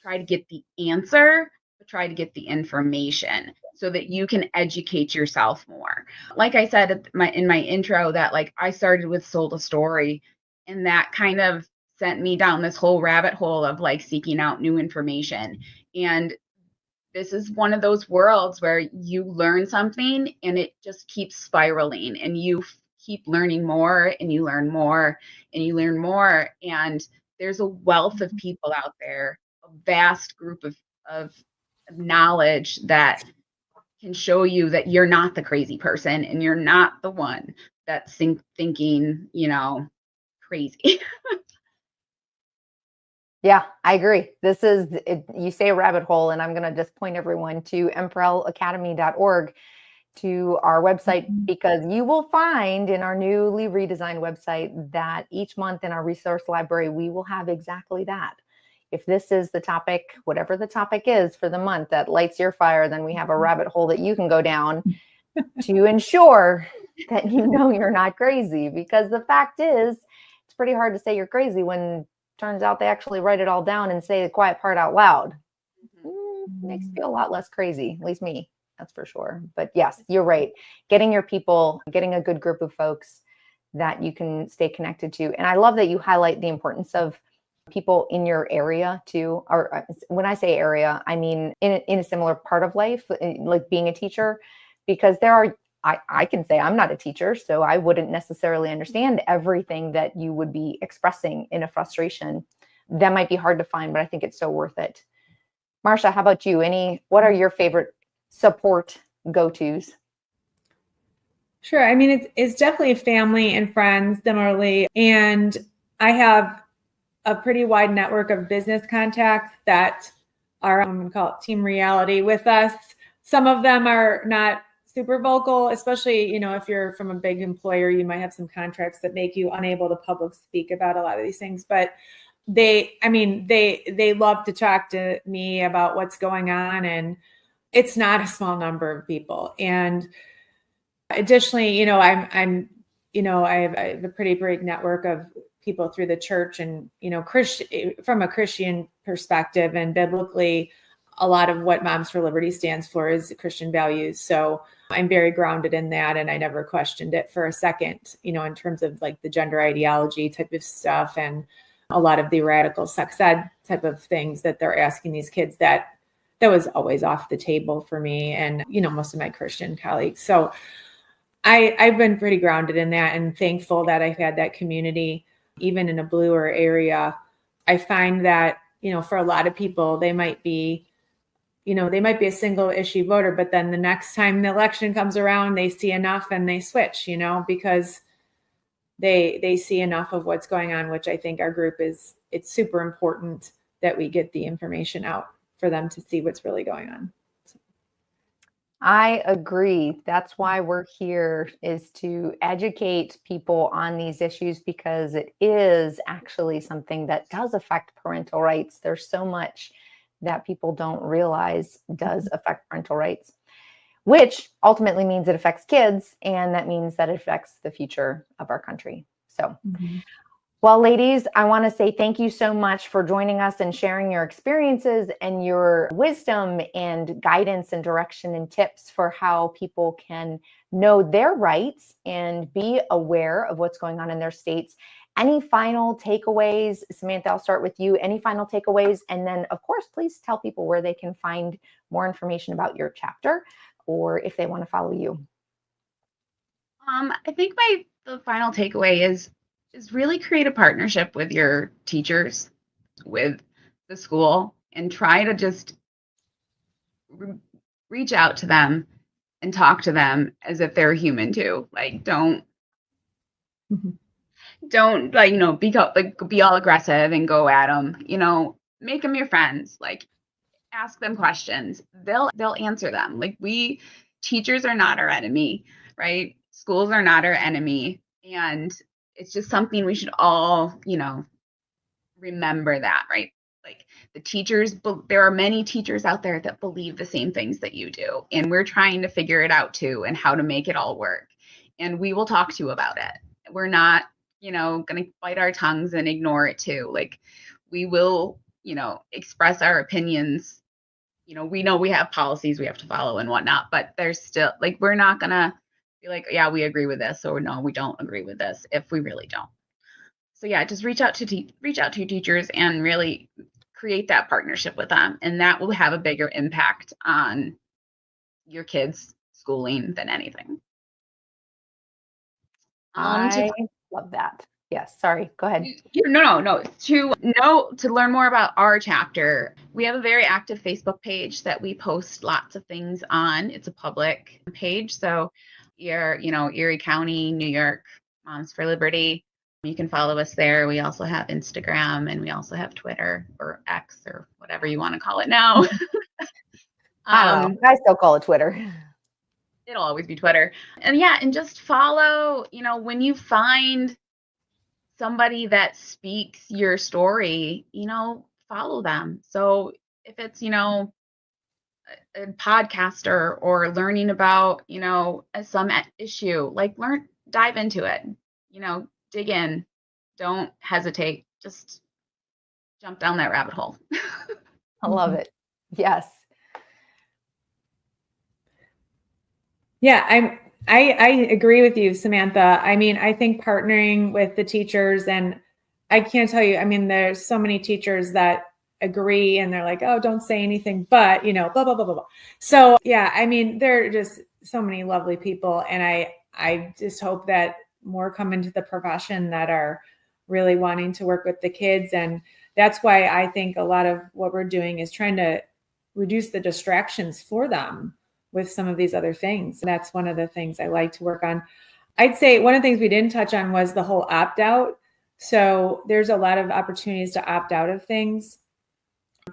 try to get the answer, but try to get the information so that you can educate yourself more. Like I said in my intro, that like I started with Sold a Story, and that kind of sent me down this whole rabbit hole of like seeking out new information. And this is one of those worlds where you learn something and it just keeps spiraling, and you keep learning more and you learn more and you learn more. And there's a wealth of people out there, a vast group of knowledge that can show you that you're not the crazy person and you're not the one that's thinking, crazy. Yeah, I agree. This is, you say a rabbit hole, and I'm going to just point everyone to m4lacademy.org, to our website, because you will find in our newly redesigned website that each month in our resource library, we will have exactly that. If this is the topic, whatever the topic is for the month that lights your fire, then we have a rabbit hole that you can go down to ensure that you're not crazy. Because the fact is, it's pretty hard to say you're crazy when turns out they actually write it all down and say the quiet part out loud. Makes you feel a lot less crazy, at least me, that's for sure. But yes, you're right. Getting your people, getting a good group of folks that you can stay connected to. And I love that you highlight the importance of people in your area too. Or when I say area, I mean in a similar part of life, like being a teacher, because there are, I can say I'm not a teacher, so I wouldn't necessarily understand everything that you would be expressing in a frustration. That might be hard to find, but I think it's so worth it. Marsha, how about you? What are your favorite support go-tos? Sure. I mean, it's definitely family and friends similarly. And I have a pretty wide network of business contacts that are, I'm going to call it team reality with us. Some of them are not super vocal, especially, if you're from a big employer, you might have some contracts that make you unable to public speak about a lot of these things, but they love to talk to me about what's going on, and it's not a small number of people. And additionally, I have a pretty big network of people through the church, and, from a Christian perspective and biblically, a lot of what Moms for Liberty stands for is Christian values. So I'm very grounded in that, and I never questioned it for a second, in terms of like the gender ideology type of stuff and a lot of the radical sex ed type of things that they're asking these kids. That was always off the table for me and, most of my Christian colleagues. So I've been pretty grounded in that and thankful that I've had that community, even in a bluer area. I find that, for a lot of people, they might be a single issue voter, but then the next time the election comes around, they see enough and they switch, because they see enough of what's going on, which I think our group it's super important that we get the information out for them to see what's really going on. I agree. That's why we're here, is to educate people on these issues, because it is actually something that does affect parental rights. There's so much that people don't realize does affect parental rights, which ultimately means it affects kids. And that means that it affects the future of our country. So, well, ladies, I want to say thank you so much for joining us and sharing your experiences and your wisdom and guidance and direction and tips for how people can know their rights and be aware of what's going on in their states. Any final takeaways? Samantha, I'll start with you. Any final takeaways? And then, of course, please tell people where they can find more information about your chapter, or if they want to follow you. I think the final takeaway is really create a partnership with your teachers, with the school, and try to just reach out to them and talk to them as if they're human too. Like, don't be all aggressive and go at them. Make them your friends. Like, ask them questions. They'll answer them. Like, teachers are not our enemy, right? Schools are not our enemy, and it's just something we should all, remember that, right? Like, the teachers, there are many teachers out there that believe the same things that you do, and we're trying to figure it out too, and how to make it all work. And we will talk to you about it. we're not, going to bite our tongues and ignore it too. Like, we will, express our opinions. We know we have policies we have to follow and whatnot, but there's still, like, we're not going to be like, yeah, we agree with this, or no, we don't agree with this, if we really don't. So yeah, just reach out to your teachers and really create that partnership with them, and that will have a bigger impact on your kids' schooling than anything. I love that. Yes, sorry, go ahead. No. To learn more about our chapter, we have a very active Facebook page that we post lots of things on. It's a public page, so Erie County, New York, Moms for Liberty. You can follow us there. We also have Instagram, and we also have Twitter, or X, or whatever you want to call it now. I don't know. I still call it Twitter. It'll always be Twitter. And just follow, when you find somebody that speaks your story, follow them. So if it's, a podcaster, or learning about, some issue, like, dive into it, dig in, don't hesitate, just jump down that rabbit hole. I love it. Yes. Yeah, I agree with you, Samantha. I mean, I think partnering with the teachers, and I can't tell you, I mean, there's so many teachers that agree and they're like, oh, don't say anything, but, blah, blah, blah, blah, blah. So yeah, I mean, there are just so many lovely people. And I just hope that more come into the profession that are really wanting to work with the kids. And that's why I think a lot of what we're doing is trying to reduce the distractions for them with some of these other things. And that's one of the things I like to work on. I'd say one of the things we didn't touch on was the whole opt-out. So there's a lot of opportunities to opt out of things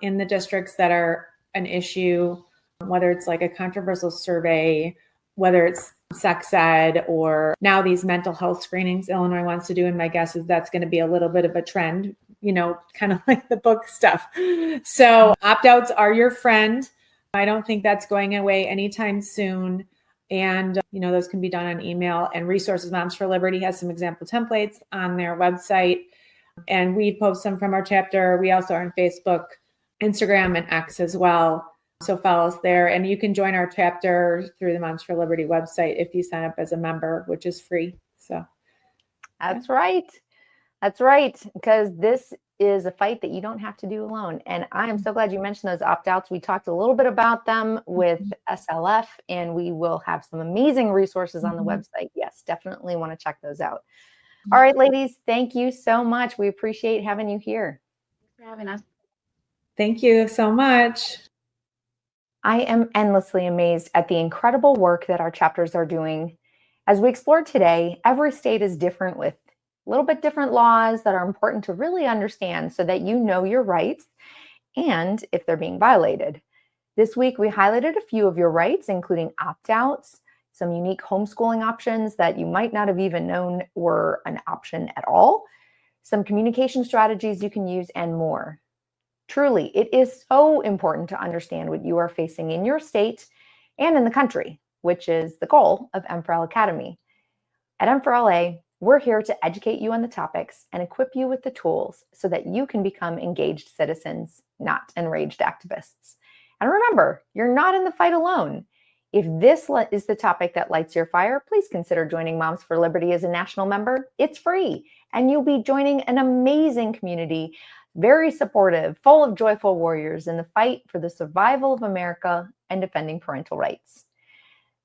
in the districts that are an issue, whether it's like a controversial survey, whether it's sex ed, or now these mental health screenings Illinois wants to do. And my guess is that's going to be a little bit of a trend, kind of like the book stuff. So opt-outs are your friend. I don't think that's going away anytime soon. And, those can be done on email, and Resources Moms for Liberty has some example templates on their website. And we post them from our chapter. We also are on Facebook, Instagram, and X as well. So follow us there. And you can join our chapter through the Moms for Liberty website if you sign up as a member, which is free. So that's right. That's right. Because this is a fight that you don't have to do alone. And I am so glad you mentioned those opt-outs. We talked a little bit about them with SLF, and we will have some amazing resources on the website. Yes, definitely want to check those out. All right, ladies, thank you so much. We appreciate having you here. Thanks for having us. Thank you so much. I am endlessly amazed at the incredible work that our chapters are doing. As we explored today, every state is different, with a little bit different laws that are important to really understand so that you know your rights and if they're being violated. This week, we highlighted a few of your rights, including opt-outs, some unique homeschooling options that you might not have even known were an option at all, some communication strategies you can use, and more. Truly, it is so important to understand what you are facing in your state and in the country, which is the goal of M4L Academy. At M4LA, we're here to educate you on the topics and equip you with the tools so that you can become engaged citizens, not enraged activists. And remember, you're not in the fight alone. If this is the topic that lights your fire, please consider joining Moms for Liberty as a national member. It's free, and you'll be joining an amazing community, very supportive, full of joyful warriors in the fight for the survival of America and defending parental rights.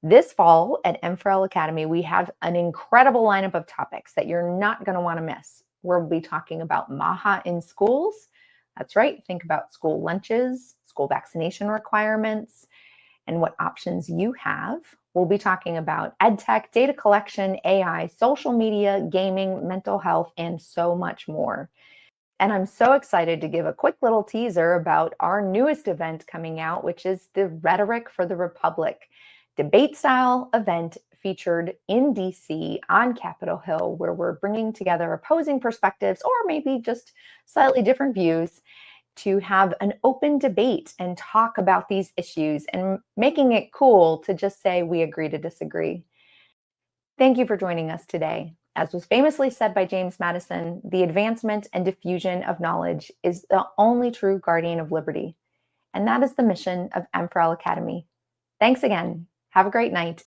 This fall at M4L Academy, we have an incredible lineup of topics that you're not going to want to miss. We'll be talking about MAHA in schools. That's right. Think about school lunches, school vaccination requirements, and what options you have. We'll be talking about EdTech, data collection, AI, social media, gaming, mental health, and so much more. And I'm so excited to give a quick little teaser about our newest event coming out, which is the Rhetoric for the Republic debate-style event featured in DC on Capitol Hill, where we're bringing together opposing perspectives, or maybe just slightly different views, to have an open debate and talk about these issues, and making it cool to just say we agree to disagree. Thank you for joining us today. As was famously said by James Madison, the advancement and diffusion of knowledge is the only true guardian of liberty. And that is the mission of M4L Academy. Thanks again. Have a great night.